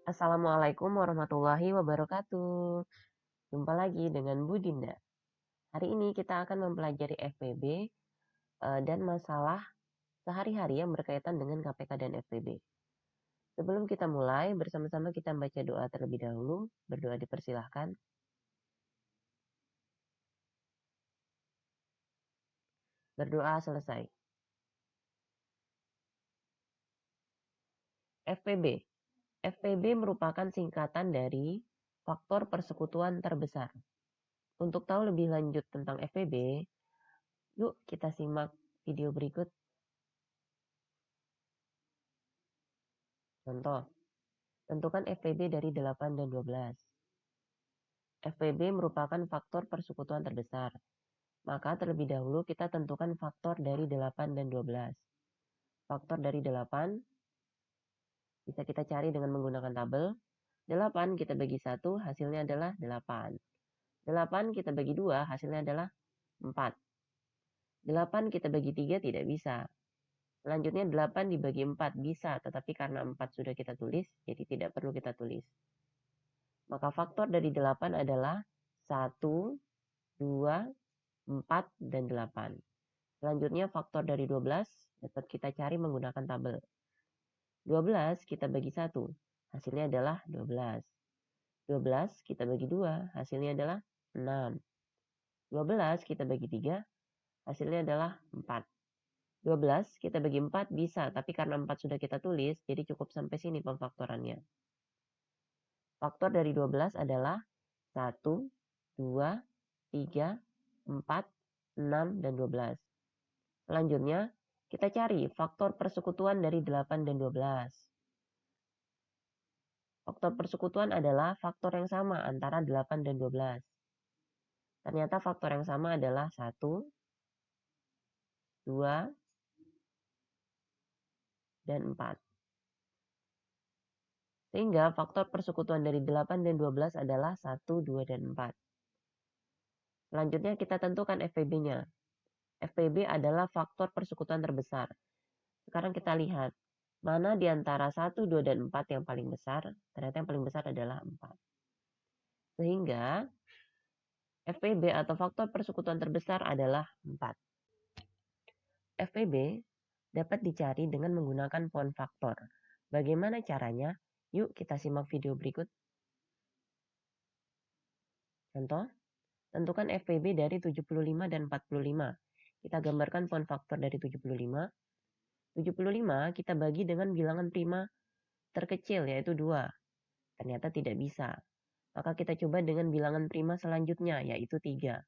Assalamualaikum warahmatullahi wabarakatuh. Jumpa lagi dengan Bu Dinda. Hari ini kita akan mempelajari FPB dan masalah sehari-hari yang berkaitan dengan KPK dan FPB. Sebelum kita mulai, bersama-sama kita baca doa terlebih dahulu. Berdoa dipersilahkan. Berdoa selesai. FPB. FPB merupakan singkatan dari faktor persekutuan terbesar. Untuk tahu lebih lanjut tentang FPB, yuk kita simak video berikut. Contoh, tentukan FPB dari 8 dan 12. FPB merupakan faktor persekutuan terbesar. Maka terlebih dahulu kita tentukan faktor dari 8 dan 12. Faktor dari 8 bisa kita cari dengan menggunakan tabel. 8 kita bagi 1, hasilnya adalah 8. 8 kita bagi 2, hasilnya adalah 4. 8 kita bagi 3 tidak bisa. Selanjutnya 8 dibagi 4 bisa, tetapi karena 4 sudah kita tulis, jadi tidak perlu kita tulis. Maka faktor dari 8 adalah 1, 2, 4, dan 8. Selanjutnya faktor dari 12 dapat kita cari menggunakan tabel. 12 kita bagi 1, hasilnya adalah 12. 12 kita bagi 2, hasilnya adalah 6. 12 kita bagi 3, hasilnya adalah 4. 12 kita bagi 4 bisa, tapi karena 4 sudah kita tulis, jadi cukup sampai sini pemfaktorannya. Faktor dari 12 adalah 1, 2, 3, 4, 6, dan 12. Selanjutnya, kita cari faktor persekutuan dari 8 dan 12. Faktor persekutuan adalah faktor yang sama antara 8 dan 12. Ternyata faktor yang sama adalah 1, 2, dan 4. Sehingga faktor persekutuan dari 8 dan 12 adalah 1, 2, dan 4. Selanjutnya kita tentukan FPB-nya. FPB adalah faktor persekutuan terbesar. Sekarang kita lihat, mana di antara 1, 2, dan 4 yang paling besar? Ternyata yang paling besar adalah 4. Sehingga FPB atau faktor persekutuan terbesar adalah 4. FPB dapat dicari dengan menggunakan poin faktor. Bagaimana caranya? Yuk kita simak video berikut. Contoh, tentukan FPB dari 75 dan 45. Kita gambarkan poin faktor dari 75. 75 kita bagi dengan bilangan prima terkecil yaitu 2. Ternyata tidak bisa. Maka kita coba dengan bilangan prima selanjutnya yaitu 3.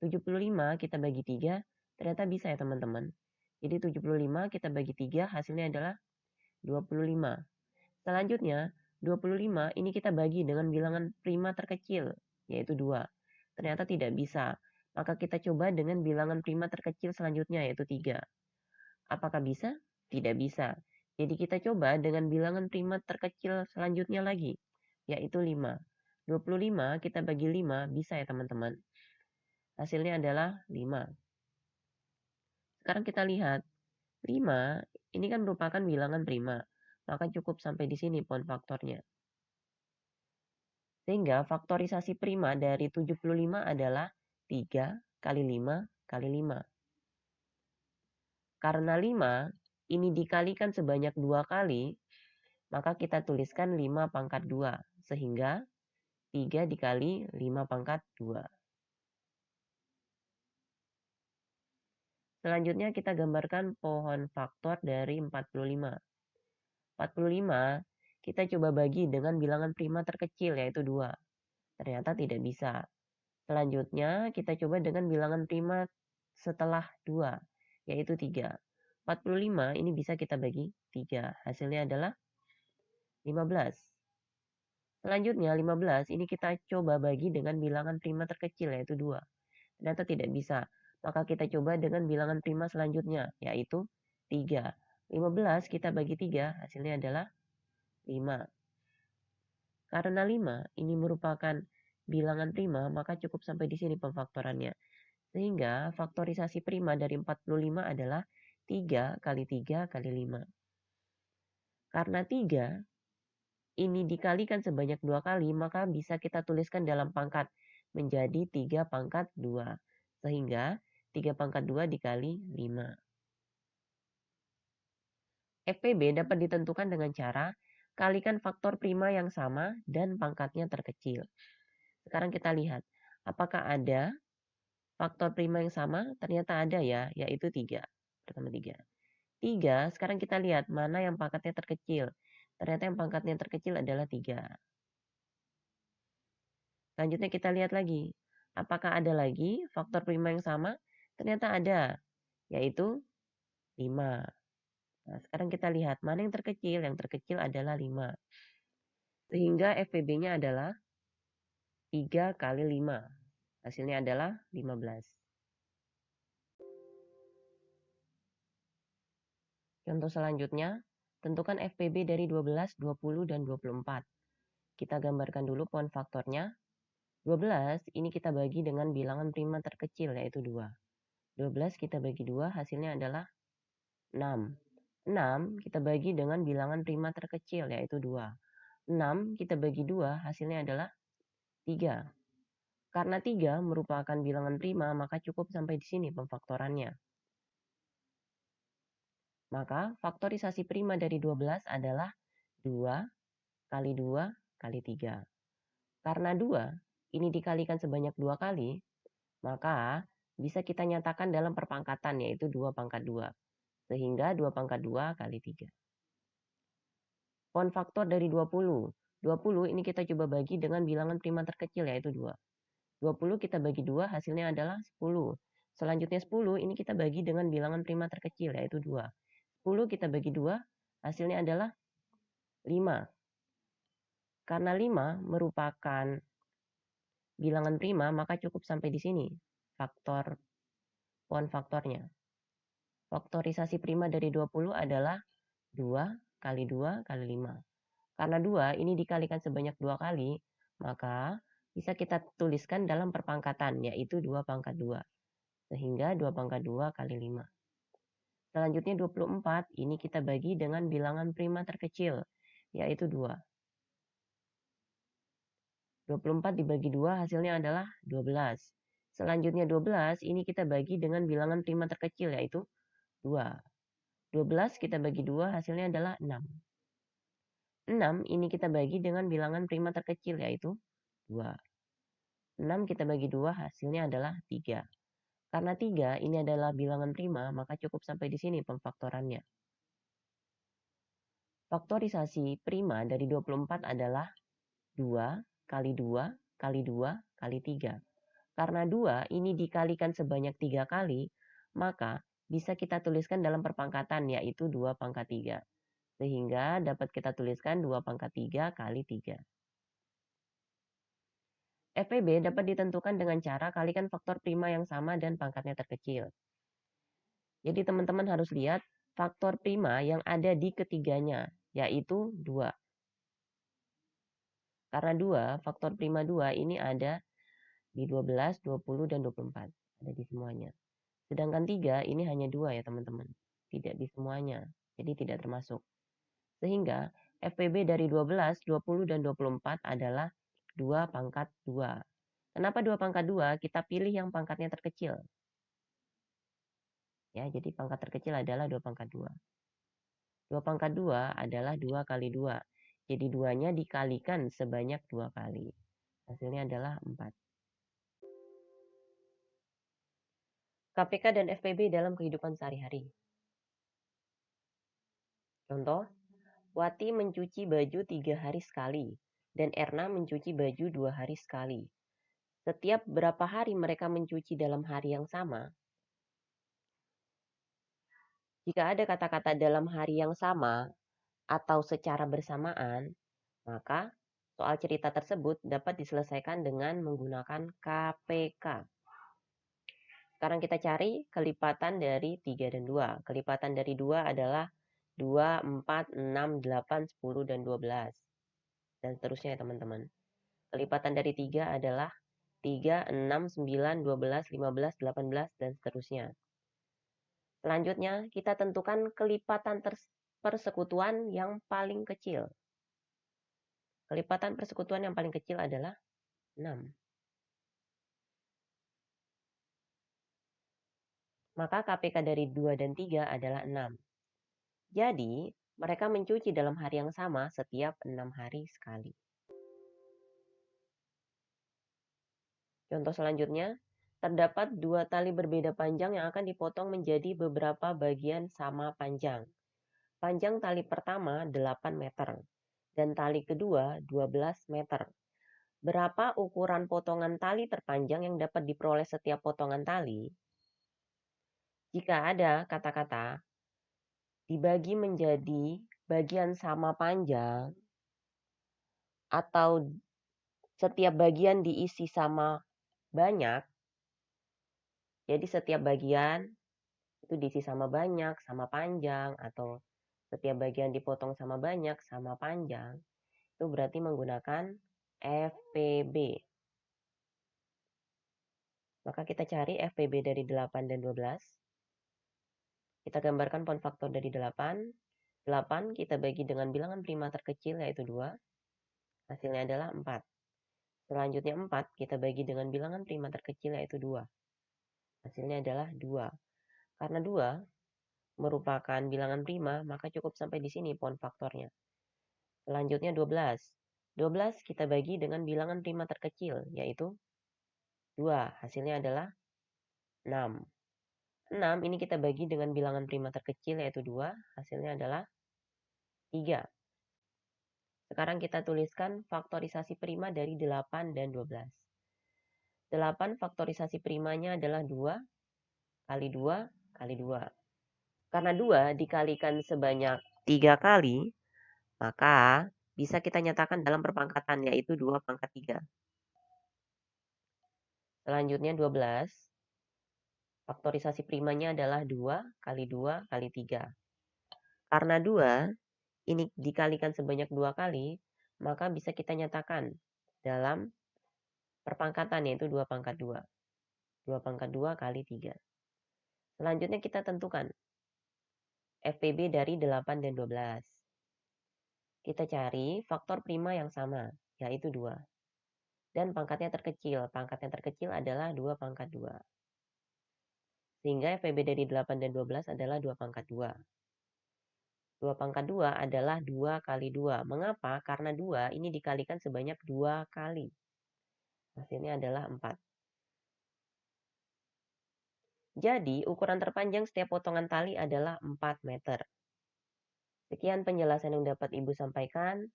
75 kita bagi 3, ternyata bisa ya teman-teman. Jadi 75 kita bagi 3 hasilnya adalah 25. Selanjutnya 25 ini kita bagi dengan bilangan prima terkecil yaitu 2. Ternyata tidak bisa. Maka kita coba dengan bilangan prima terkecil selanjutnya yaitu 3. Apakah bisa? Tidak bisa. Jadi kita coba dengan bilangan prima terkecil selanjutnya lagi yaitu 5. 25 kita bagi 5 bisa ya teman-teman. Hasilnya adalah 5. Sekarang kita lihat. 5 ini kan merupakan bilangan prima. Maka cukup sampai di sini poin faktornya. Sehingga faktorisasi prima dari 75 adalah 3 kali 5 kali 5. Karena 5 ini dikalikan sebanyak 2 kali, maka kita tuliskan 5 pangkat 2. Sehingga 3 dikali 5 pangkat 2. Selanjutnya kita gambarkan pohon faktor dari 45. 45 kita coba bagi dengan bilangan prima terkecil yaitu 2. Ternyata tidak bisa. Selanjutnya kita coba dengan bilangan prima setelah 2 yaitu 3. 45 ini bisa kita bagi 3. Hasilnya adalah 15. Selanjutnya 15 ini kita coba bagi dengan bilangan prima terkecil yaitu 2. Ternyata tidak bisa. Maka kita coba dengan bilangan prima selanjutnya, yaitu 3. 15 kita bagi 3, hasilnya adalah 5. Karena 5 ini merupakan bilangan prima, maka cukup sampai di sini pemfaktorannya. Sehingga faktorisasi prima dari 45 adalah 3 kali 3 kali 5. Karena 3 ini dikalikan sebanyak 2 kali, maka bisa kita tuliskan dalam pangkat menjadi 3 pangkat 2. Sehingga 3 pangkat 2 dikali 5. FPB dapat ditentukan dengan cara kalikan faktor prima yang sama dan pangkatnya terkecil. Sekarang kita lihat, apakah ada faktor prima yang sama? Ternyata ada ya, yaitu 3. Pertama 3. 3, sekarang kita lihat mana yang pangkatnya terkecil. Ternyata yang pangkatnya terkecil adalah 3. Selanjutnya kita lihat lagi. Apakah ada lagi faktor prima yang sama? Ternyata ada, yaitu 5. Nah, sekarang kita lihat mana yang terkecil. Yang terkecil adalah 5. Sehingga FPB-nya adalah 3 kali 5. Hasilnya adalah 15. Contoh selanjutnya, tentukan FPB dari 12, 20, dan 24. Kita gambarkan dulu pohon faktornya. 12 ini kita bagi dengan bilangan prima terkecil yaitu 2. 12 kita bagi 2 hasilnya adalah 6. 6 kita bagi dengan bilangan prima terkecil yaitu 2. 6 kita bagi 2 hasilnya adalah 3. Karena 3 merupakan bilangan prima maka cukup sampai di sini pemfaktorannya. Maka faktorisasi prima dari 12 adalah 2 kali 2 kali 3. Karena 2 ini dikalikan sebanyak 2 kali, maka bisa kita nyatakan dalam perpangkatan yaitu 2 pangkat 2. Sehingga 2 pangkat 2 kali 3. Pohon faktor dari 20. 20 ini kita coba bagi dengan bilangan prima terkecil yaitu 2. 20 kita bagi 2 hasilnya adalah 10. Selanjutnya 10 ini kita bagi dengan bilangan prima terkecil yaitu 2. 10 kita bagi 2 hasilnya adalah 5. Karena 5 merupakan bilangan prima maka cukup sampai di sini faktor pohon faktornya. Faktorisasi prima dari 20 adalah 2 kali 2 kali 5. Karena 2 ini dikalikan sebanyak 2 kali, maka bisa kita tuliskan dalam perpangkatan yaitu 2 pangkat 2. Sehingga 2 pangkat 2 kali 5. Selanjutnya 24 ini kita bagi dengan bilangan prima terkecil yaitu 2. 24 dibagi 2 hasilnya adalah 12. Selanjutnya 12 ini kita bagi dengan bilangan prima terkecil yaitu 2. 12 kita bagi 2 hasilnya adalah 6. 6 ini kita bagi dengan bilangan prima terkecil yaitu 2. 6 kita bagi 2 hasilnya adalah 3. Karena 3 ini adalah bilangan prima maka cukup sampai di sini pemfaktorannya. Faktorisasi prima dari 24 adalah 2 kali 2 kali 2 kali 3. Karena 2 ini dikalikan sebanyak 3 kali, maka bisa kita tuliskan dalam perpangkatan yaitu 2 pangkat 3. Sehingga dapat kita tuliskan 2 pangkat 3 kali 3. FPB dapat ditentukan dengan cara kalikan faktor prima yang sama dan pangkatnya terkecil. Jadi teman-teman harus lihat faktor prima yang ada di ketiganya, yaitu 2. Karena 2, faktor prima 2 ini ada di 12, 20, dan 24. Ada di semuanya. Sedangkan 3 ini hanya 2 ya teman-teman. Tidak di semuanya. Jadi tidak termasuk. Sehingga FPB dari 12, 20, dan 24 adalah 2 pangkat 2. Kenapa 2 pangkat 2? Kita pilih yang pangkatnya terkecil. Ya, jadi pangkat terkecil adalah 2 pangkat 2. 2 pangkat 2 adalah 2 kali 2. Jadi 2-nya dikalikan sebanyak 2 kali. Hasilnya adalah 4. KPK dan FPB dalam kehidupan sehari-hari. Contoh, Wati mencuci baju 3 hari sekali dan Erna mencuci baju 2 hari sekali. Setiap berapa hari mereka mencuci dalam hari yang sama? Jika ada kata-kata dalam hari yang sama atau secara bersamaan, maka soal cerita tersebut dapat diselesaikan dengan menggunakan KPK. Sekarang kita cari kelipatan dari 3 dan 2. Kelipatan dari 2 adalah 2, 4, 6, 8, 10, dan 12. Dan seterusnya ya teman-teman. Kelipatan dari 3 adalah 3, 6, 9, 12, 15, 18, dan seterusnya. Selanjutnya, kita tentukan kelipatan persekutuan yang paling kecil. Kelipatan persekutuan yang paling kecil adalah 6. Maka KPK dari 2 dan 3 adalah 6. Jadi, mereka mencuci dalam hari yang sama setiap 6 hari sekali. Contoh selanjutnya, terdapat 2 tali berbeda panjang yang akan dipotong menjadi beberapa bagian sama panjang. Panjang tali pertama 8 meter dan tali kedua 12 meter. Berapa ukuran potongan tali terpanjang yang dapat diperoleh setiap potongan tali? Jika ada kata-kata dibagi menjadi bagian sama panjang atau setiap bagian diisi sama banyak, jadi setiap bagian itu diisi sama banyak, sama panjang, atau setiap bagian dipotong sama banyak, sama panjang, itu berarti menggunakan FPB. Maka kita cari FPB dari 8 dan 12. Kita gambarkan poin faktor dari 8. 8 kita bagi dengan bilangan prima terkecil yaitu 2. Hasilnya adalah 4. Selanjutnya 4 kita bagi dengan bilangan prima terkecil yaitu 2. Hasilnya adalah 2. Karena 2 merupakan bilangan prima, maka cukup sampai di sini poin faktornya. Selanjutnya 12. 12 kita bagi dengan bilangan prima terkecil, yaitu 2. Hasilnya adalah 6. 6 ini kita bagi dengan bilangan prima terkecil, yaitu 2. Hasilnya adalah 3. Sekarang kita tuliskan faktorisasi prima dari 8 dan 12. 8 faktorisasi primanya adalah 2 kali 2 kali 2. Karena 2 dikalikan sebanyak 3 kali, maka bisa kita nyatakan dalam perpangkatan, yaitu 2 pangkat 3. Selanjutnya 12. Faktorisasi primanya adalah 2 kali 2 kali 3. Karena 2 ini dikalikan sebanyak 2 kali, maka bisa kita nyatakan dalam perpangkatan, yaitu 2 pangkat 2. 2 pangkat 2 kali 3. Selanjutnya kita tentukan FPB dari 8 dan 12. Kita cari faktor prima yang sama, yaitu 2. Dan pangkatnya terkecil. Pangkatnya terkecil adalah 2 pangkat 2. Sehingga FPB dari 8 dan 12 adalah 2 pangkat 2. 2 pangkat 2 adalah 2 kali 2. Mengapa? Karena 2 ini dikalikan sebanyak 2 kali. Hasilnya adalah 4. Jadi, ukuran terpanjang setiap potongan tali adalah 4 meter. Sekian penjelasan yang dapat Ibu sampaikan.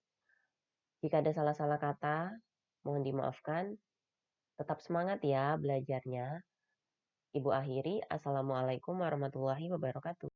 Jika ada salah-salah kata, mohon dimaafkan. Tetap semangat ya belajarnya. Ibu akhiri. Assalamualaikum warahmatullahi wabarakatuh.